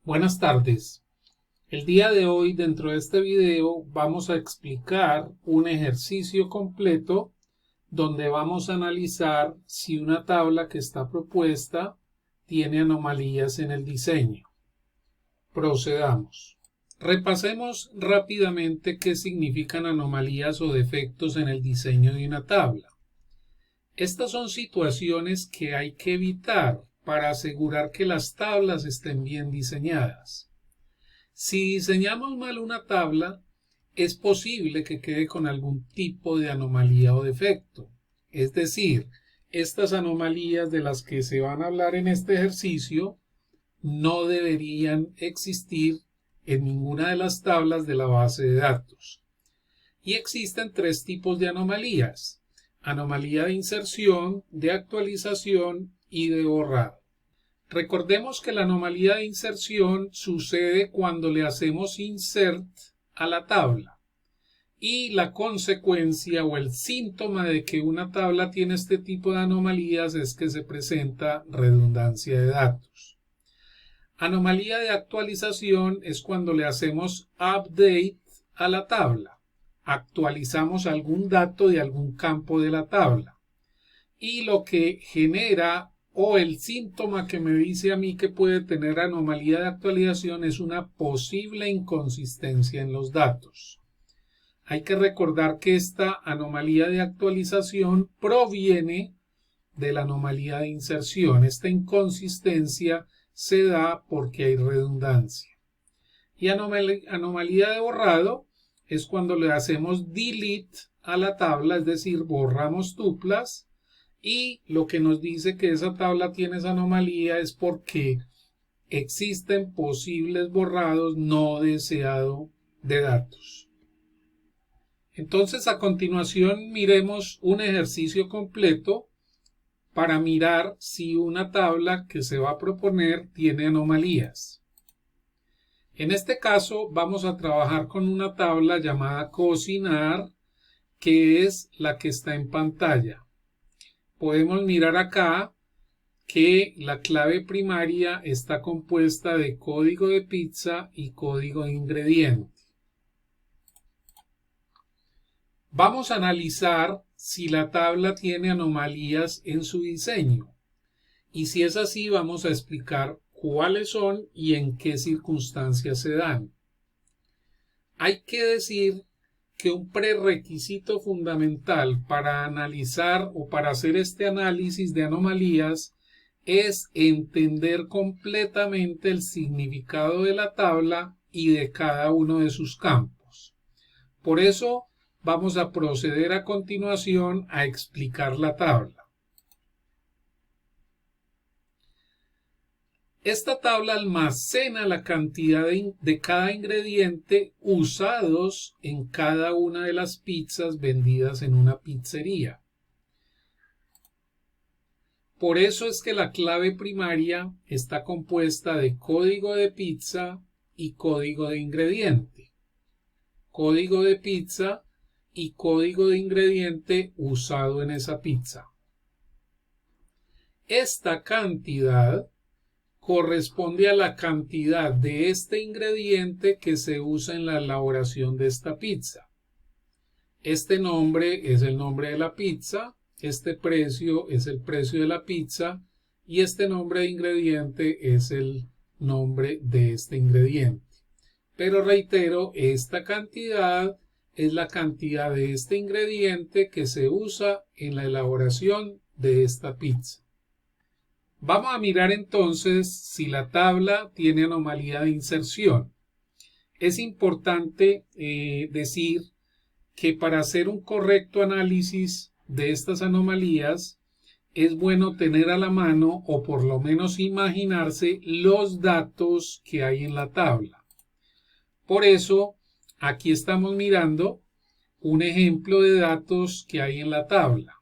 Buenas tardes. El día de hoy, dentro de este video, vamos a explicar un ejercicio completo donde vamos a analizar si una tabla que está propuesta tiene anomalías en el diseño. Procedamos. Repasemos rápidamente qué significan anomalías o defectos en el diseño de una tabla. Estas son situaciones que hay que evitar para asegurar que las tablas estén bien diseñadas. Si diseñamos mal una tabla, es posible que quede con algún tipo de anomalía o defecto. Es decir, estas anomalías de las que se van a hablar en este ejercicio no deberían existir en ninguna de las tablas de la base de datos. Y existen tres tipos de anomalías: anomalía de inserción, de actualización y de borrado. Recordemos que la anomalía de inserción sucede cuando le hacemos insert a la tabla, y la consecuencia o el síntoma de que una tabla tiene este tipo de anomalías es que se presenta redundancia de datos. Anomalía de actualización es cuando le hacemos update a la tabla, actualizamos algún dato de algún campo de la tabla, y lo que genera o el síntoma que me dice a mí que puede tener anomalía de actualización es una posible inconsistencia en los datos. Hay que recordar que esta anomalía de actualización proviene de la anomalía de inserción. Esta inconsistencia se da porque hay redundancia. Y anomalía de borrado es cuando le hacemos delete a la tabla, es decir, borramos tuplas, y lo que nos dice que esa tabla tiene esa anomalía es porque existen posibles borrados no deseados de datos. Entonces, a continuación, miremos un ejercicio completo para mirar si una tabla que se va a proponer tiene anomalías. En este caso, vamos a trabajar con una tabla llamada cocinar, que es la que está en pantalla. Podemos mirar acá que la clave primaria está compuesta de código de pizza y código de ingrediente. Vamos a analizar si la tabla tiene anomalías en su diseño, y si es así vamos a explicar cuáles son y en qué circunstancias se dan. Hay que decir que un prerequisito fundamental para analizar o para hacer este análisis de anomalías es entender completamente el significado de la tabla y de cada uno de sus campos. Por eso vamos a proceder a continuación a explicar la tabla. Esta tabla almacena la cantidad de cada ingrediente usados en cada una de las pizzas vendidas en una pizzería. Por eso es que la clave primaria está compuesta de código de pizza y código de ingrediente. Código de pizza y código de ingrediente usado en esa pizza. Esta cantidad corresponde a la cantidad de este ingrediente que se usa en la elaboración de esta pizza. Este nombre es el nombre de la pizza, este precio es el precio de la pizza y este nombre de ingrediente es el nombre de este ingrediente. Pero reitero, esta cantidad es la cantidad de este ingrediente que se usa en la elaboración de esta pizza. Vamos a mirar entonces si la tabla tiene anomalía de inserción. Es importante decir que para hacer un correcto análisis de estas anomalías es bueno tener a la mano o por lo menos imaginarse los datos que hay en la tabla. Por eso aquí estamos mirando un ejemplo de datos que hay en la tabla.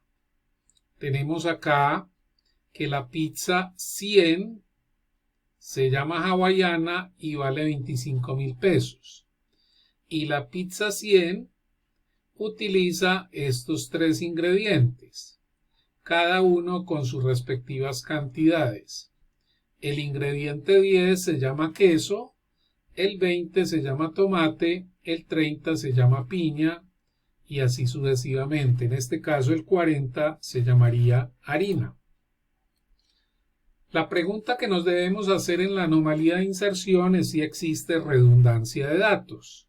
Tenemos acá que la pizza 100 se llama hawaiana y vale 25.000 pesos. Y la pizza 100 utiliza estos tres ingredientes, cada uno con sus respectivas cantidades. el ingrediente 10 se llama queso, el 20 se llama tomate, el 30 se llama piña y así sucesivamente. En este caso el 40 se llamaría harina. La pregunta que nos debemos hacer en la anomalía de inserción es si existe redundancia de datos.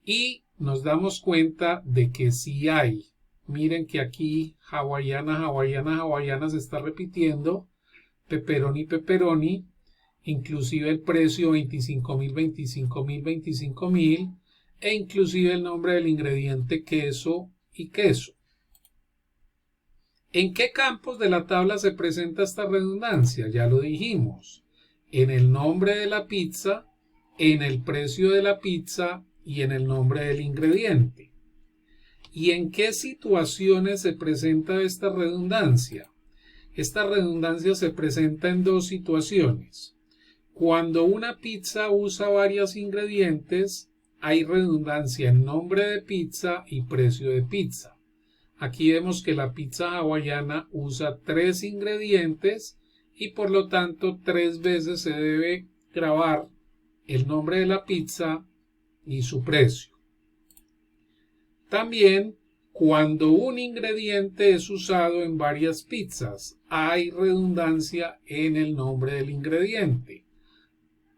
Y nos damos cuenta de que sí hay. Miren que aquí hawaiana, hawaiana, hawaiana se está repitiendo. Pepperoni, pepperoni. Inclusive el precio 25.000, 25.000, 25.000. E inclusive el nombre del ingrediente queso y queso. ¿En qué campos de la tabla se presenta esta redundancia? Ya lo dijimos. En el nombre de la pizza, en el precio de la pizza y en el nombre del ingrediente. ¿Y en qué situaciones se presenta esta redundancia? Esta redundancia se presenta en dos situaciones. Cuando una pizza usa varios ingredientes, hay redundancia en nombre de pizza y precio de pizza. Aquí vemos que la pizza hawaiana usa 3 ingredientes y por lo tanto 3 veces se debe grabar el nombre de la pizza y su precio. También cuando un ingrediente es usado en varias pizzas, hay redundancia en el nombre del ingrediente.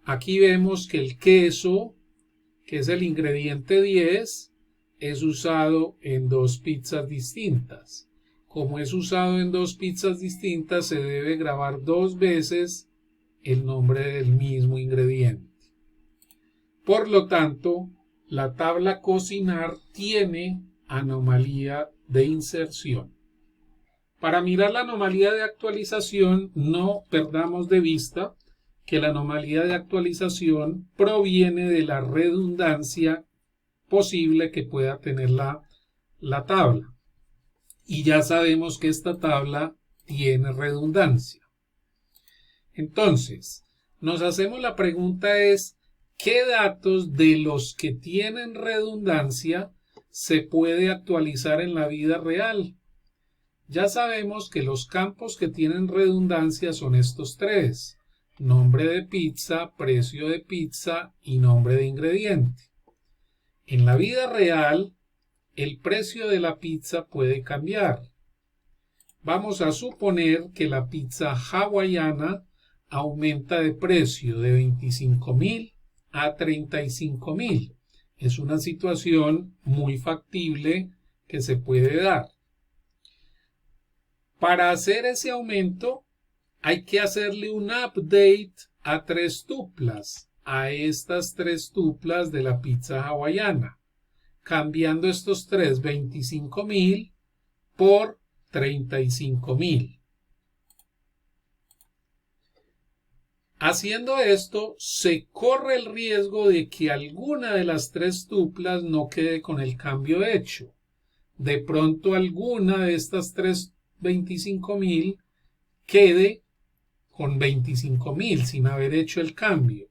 Aquí vemos que el queso, que es el ingrediente 10, es usado en 2 pizzas distintas. Como es usado en 2 pizzas distintas, se debe grabar 2 veces el nombre del mismo ingrediente. Por lo tanto, la tabla cocinar tiene anomalía de inserción. Para mirar la anomalía de actualización, no perdamos de vista que la anomalía de actualización proviene de la redundancia posible que pueda tener la tabla. Y ya sabemos que esta tabla tiene redundancia. Entonces, nos hacemos la pregunta es, ¿qué datos de los que tienen redundancia se puede actualizar en la vida real? Ya sabemos que los campos que tienen redundancia son estos 3. Nombre de pizza, precio de pizza y nombre de ingrediente. En la vida real, el precio de la pizza puede cambiar. Vamos a suponer que la pizza hawaiana aumenta de precio de 25.000 a 35.000. Es una situación muy factible que se puede dar. Para hacer ese aumento, hay que hacerle un update a 3 tuplas. A estas 3 tuplas de la pizza hawaiana, cambiando estos 3, 25.000 por 35.000. Haciendo esto, se corre el riesgo de que alguna de las 3 tuplas no quede con el cambio hecho. De pronto alguna de estas 3, 25.000 quede con 25.000 sin haber hecho el cambio.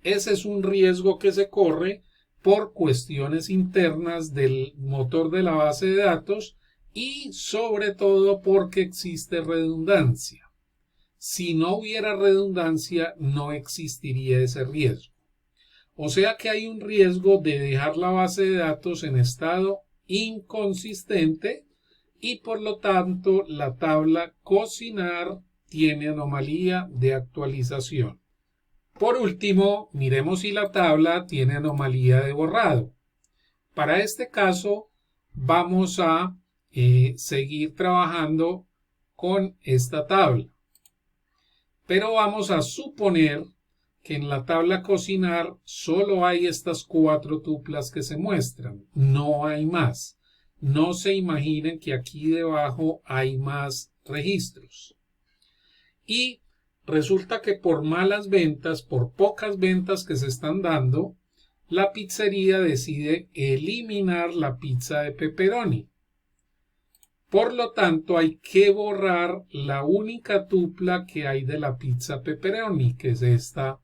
Ese es un riesgo que se corre por cuestiones internas del motor de la base de datos y sobre todo porque existe redundancia. Si no hubiera redundancia, no existiría ese riesgo. O sea que hay un riesgo de dejar la base de datos en estado inconsistente y por lo tanto la tabla cocinar tiene anomalía de actualización. Por último, miremos si la tabla tiene anomalía de borrado. Para este caso, vamos a seguir trabajando con esta tabla. Pero vamos a suponer que en la tabla cocinar solo hay estas 4 tuplas que se muestran. No hay más. No se imaginen que aquí debajo hay más registros. Y resulta que por malas ventas, por pocas ventas que se están dando, la pizzería decide eliminar la pizza de pepperoni. Por lo tanto, hay que borrar la única tupla que hay de la pizza pepperoni, que es esta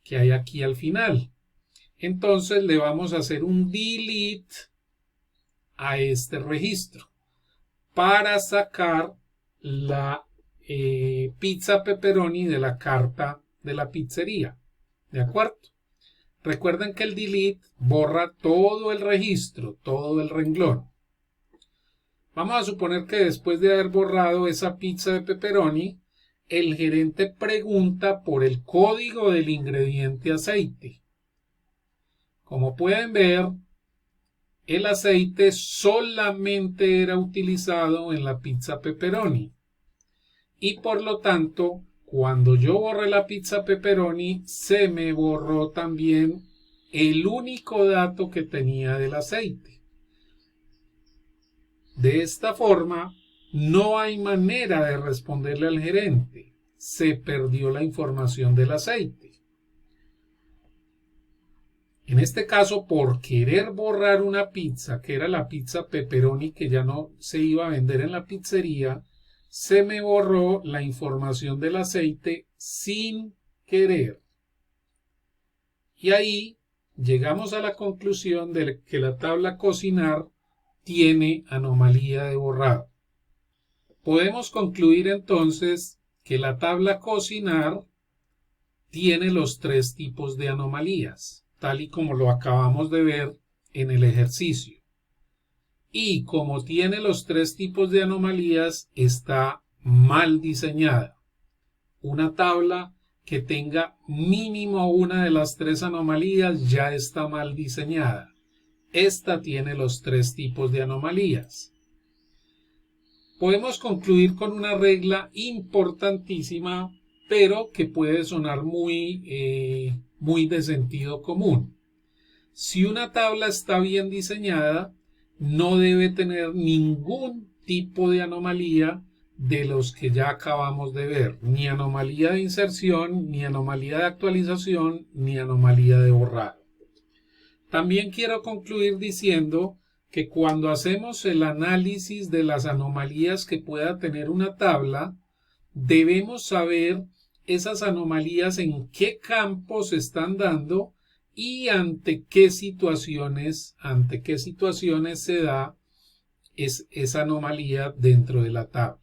que hay aquí al final. Entonces le vamos a hacer un delete a este registro para sacar la pizza pepperoni de la carta de la pizzería. ¿De acuerdo? Recuerden que el delete borra todo el registro, todo el renglón. Vamos a suponer que después de haber borrado esa pizza de pepperoni, el gerente pregunta por el código del ingrediente aceite. Como pueden ver, el aceite solamente era utilizado en la pizza pepperoni. Y por lo tanto, cuando yo borré la pizza pepperoni, se me borró también el único dato que tenía del aceite. De esta forma, no hay manera de responderle al gerente. Se perdió la información del aceite. En este caso, por querer borrar una pizza, que era la pizza pepperoni que ya no se iba a vender en la pizzería, se me borró la información del aceite sin querer. Y ahí llegamos a la conclusión de que la tabla cocinar tiene anomalía de borrado. Podemos concluir entonces que la tabla cocinar tiene los tres tipos de anomalías, tal y como lo acabamos de ver en el ejercicio. Y como tiene los tres tipos de anomalías, está mal diseñada. Una tabla que tenga mínimo una de las tres anomalías ya está mal diseñada. Esta tiene los tres tipos de anomalías. Podemos concluir con una regla importantísima, pero que puede sonar muy de sentido común. Si una tabla está bien diseñada, no debe tener ningún tipo de anomalía de los que ya acabamos de ver, ni anomalía de inserción, ni anomalía de actualización, ni anomalía de borrado. También quiero concluir diciendo que cuando hacemos el análisis de las anomalías que pueda tener una tabla, debemos saber esas anomalías en qué campos se están dando y ante qué situaciones se da esa anomalía dentro de la tabla.